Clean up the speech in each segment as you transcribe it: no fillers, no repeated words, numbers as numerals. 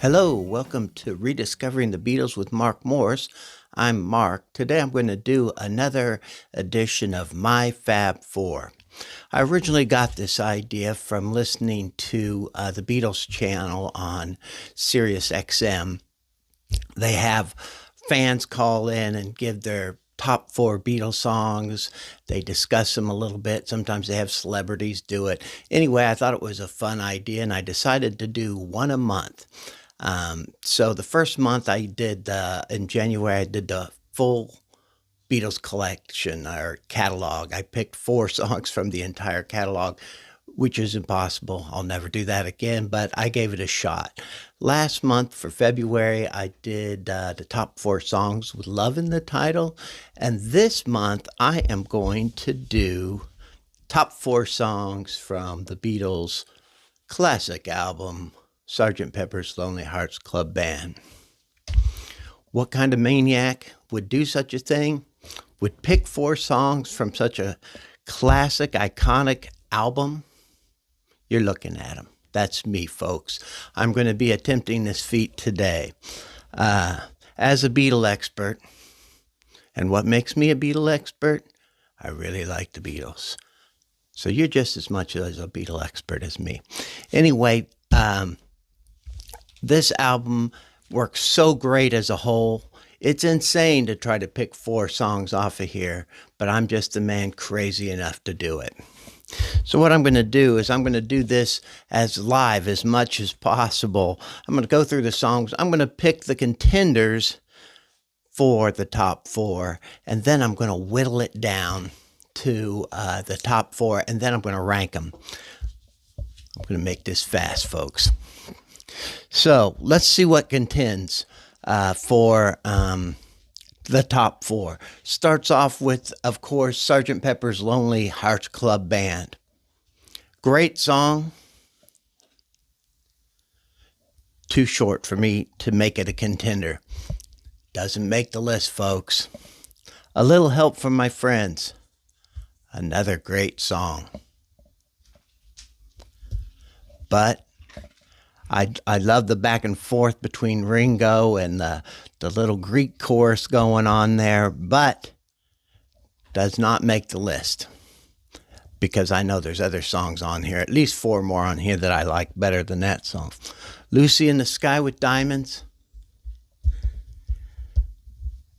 Hello, welcome to Rediscovering the Beatles with Mark Morse. I'm Mark. Today I'm going to do another edition of My Fab Four. I originally got this idea from listening to the Beatles channel on Sirius XM. They have fans call in and give their top four Beatles songs. They discuss them a little bit. Sometimes they have celebrities do it. Anyway, I thought it was a fun idea, and I decided to do one a month. So the first month I did, in January, I did the full Beatles collection or catalog. I picked four songs from the entire catalog, which is impossible. I'll never do that again, but I gave it a shot. Last month for February, I did the top four songs with Love in the title. And this month, I am going to do top four songs from the Beatles' classic album, Sgt. Pepper's Lonely Hearts Club Band. What kind of maniac would do such a thing? Would pick four songs from such a classic, iconic album? You're looking at them. That's me, folks. I'm going to be attempting this feat today. As a Beatle expert, and what makes me a Beatle expert? I really like the Beatles. So you're just as much as a Beatle expert as me. Anyway, this album works so great as a whole. It's insane to try to pick four songs off of here, but I'm just the man crazy enough to do it. So what I'm going to do is I'm going to do this as live as much as possible. I'm going to go through the songs. I'm going to pick the contenders for the top four, and then I'm going to whittle it down to the top four, and then I'm going to rank them. I'm going to make this fast, folks. So let's see what contends for the top four. Starts off with, of course, Sgt. Pepper's Lonely Hearts Club Band. Great song. Too short for me to make it a contender. Doesn't make the list, folks. A Little Help from My Friends. Another great song. But I love the back and forth between Ringo and the little Greek chorus going on there, but does not make the list because I know there's other songs on here, at least four more on here that I like better than that song. Lucy in the Sky with Diamonds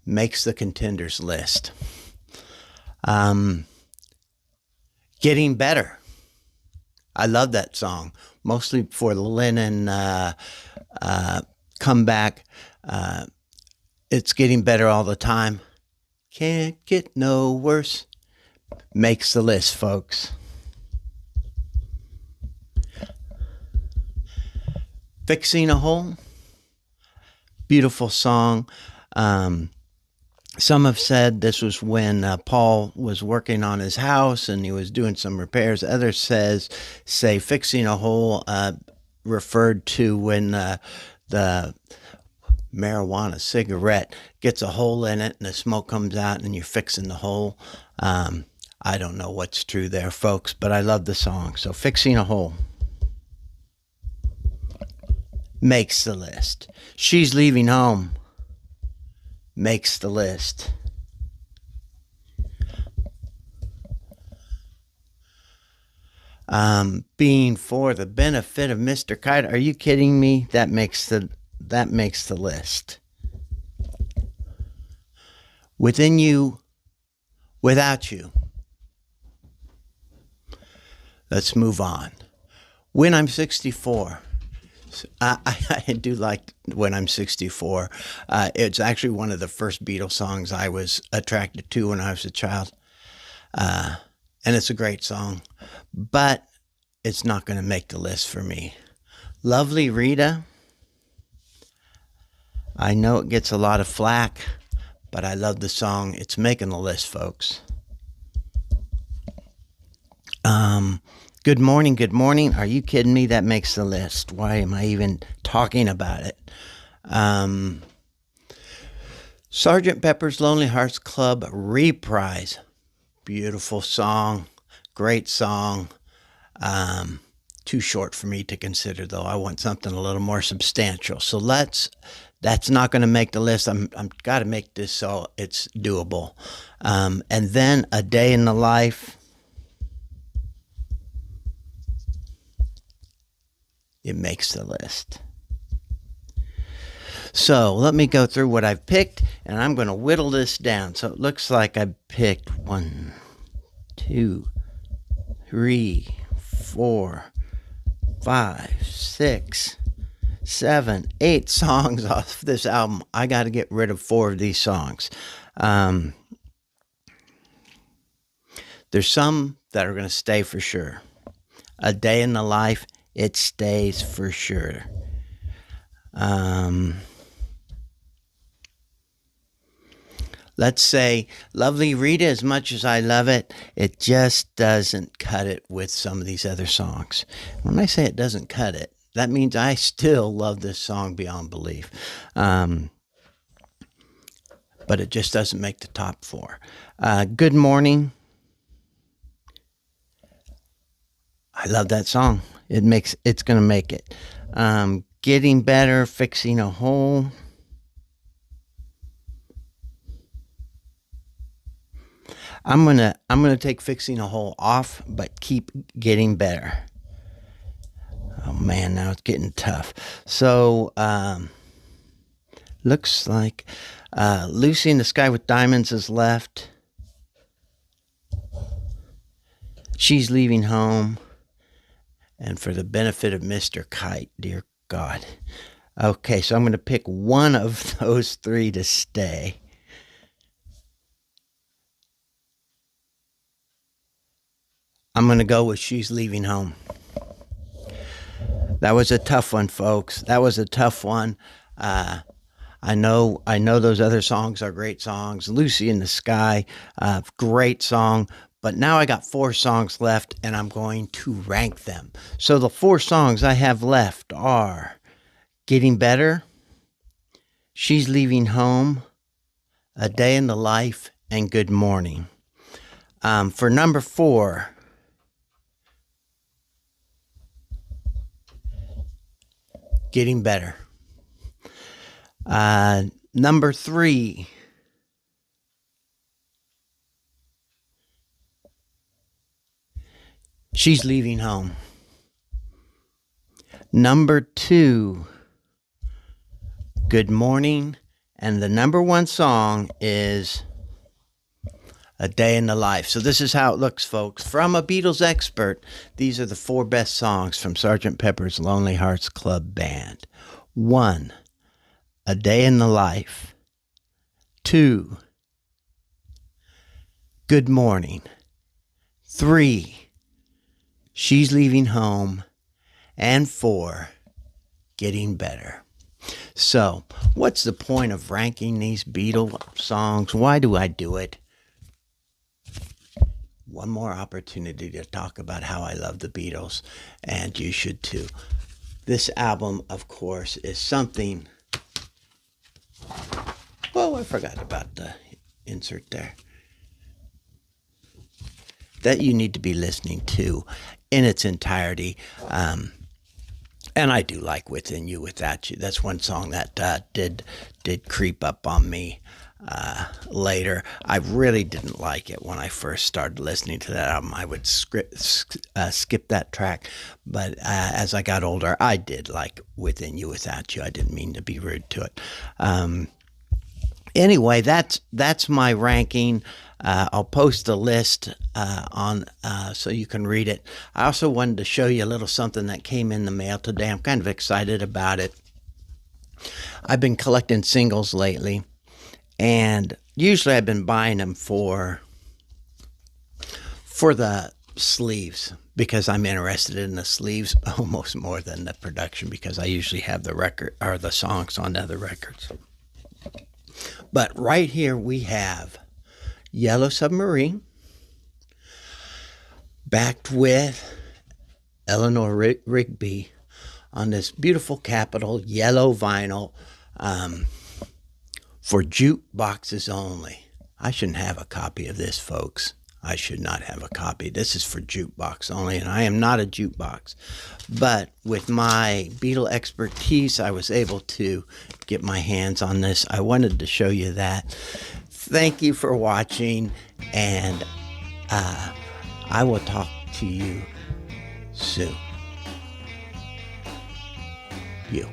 makes the contenders list. Getting Better. I love that song, mostly for the Lennon comeback. It's getting better all the time. Can't get no worse. Makes the list, folks. Fixing a Hole. Beautiful song. Some have said this was when Paul was working on his house and he was doing some repairs. Others say Fixing a Hole referred to when the marijuana cigarette gets a hole in it and the smoke comes out and you're fixing the hole. I don't know what's true there, folks, but I love the song. So Fixing a Hole makes the list. She's Leaving Home makes the list. Being for the benefit of Mr. Kite. Are you kidding me? That makes the list. Within You, Without You. Let's move on. When I'm 64. I do like When I'm 64. It's actually one of the first Beatles songs I was attracted to when I was a child. And it's a great song. But it's not going to make the list for me. Lovely Rita. I know it gets a lot of flack, but I love the song. It's making the list, folks. Good Morning, Good Morning. Are you kidding me? That makes the list. Why am I even talking about it? Sgt. Pepper's Lonely Hearts Club Reprise. Beautiful song. Great song. too short for me to consider, though. I want something a little more substantial. So that's not going to make the list. I'm got to make this so it's doable. And then A Day in the Life. It makes the list. So let me go through what I've picked, and I'm going to whittle this down. So it looks like I picked 1, 2, 3, 4, 5, 6, 7, 8 songs off this album. I got to get rid of 4 of these songs. There's some that are going to stay for sure. A Day in the Life, it stays for sure. Let's say Lovely Rita, as much as I love it, it just doesn't cut it with some of these other songs. When I say it doesn't cut it, that means I still love this song beyond belief. But it just doesn't make the top 4. Good Morning. I love that song. It's going to make it. Getting Better, Fixing a Hole. I'm gonna take Fixing a Hole off, but keep Getting Better. Oh man, now it's getting tough. So looks like Lucy in the Sky with Diamonds is left. She's Leaving Home. And For the Benefit of Mr. Kite, dear God. Okay, so I'm going to pick one of those 3 to stay. I'm going to go with She's Leaving Home. That was a tough one, folks. That was a tough one. I know those other songs are great songs. Lucy in the Sky, great song. But now I got 4 songs left, and I'm going to rank them. So the 4 songs I have left are Getting Better, She's Leaving Home, A Day in the Life, and Good Morning. For number 4, Getting Better. Number 3, She's Leaving Home. Number 2, Good Morning. And the number 1 song is A Day in the Life. So this is how it looks, folks. From a Beatles expert, these are the 4 best songs from Sgt. Pepper's Lonely Hearts Club Band. 1, A Day in the Life. 2, Good Morning. 3, She's Leaving Home. And 4, Getting Better. So, what's the point of ranking these Beatles songs? Why do I do it? One more opportunity to talk about how I love the Beatles, and you should too. This album, of course, is something... Oh, I forgot about the insert there. That you need to be listening to in its entirety. And I do like Within You, Without You. That's one song that did creep up on me later. I really didn't like it when I first started listening to that album. I would skip that track. But as I got older, I did like Within You, Without You. I didn't mean to be rude to it. Anyway, that's my ranking. I'll post a list on so you can read it. I also wanted to show you a little something that came in the mail today. I'm kind of excited about it. I've been collecting singles lately, and usually I've been buying them for the sleeves because I'm interested in the sleeves almost more than the production because I usually have the record or the songs on other records. But right here we have Yellow Submarine, backed with Eleanor Rigby on this beautiful Capitol yellow vinyl for jukeboxes only. I shouldn't have a copy of this, folks. I should not have a copy. This is for jukebox only, and I am not a jukebox. But with my Beatle expertise, I was able to get my hands on this. I wanted to show you that. Thank you for watching, and I will talk to you soon. You.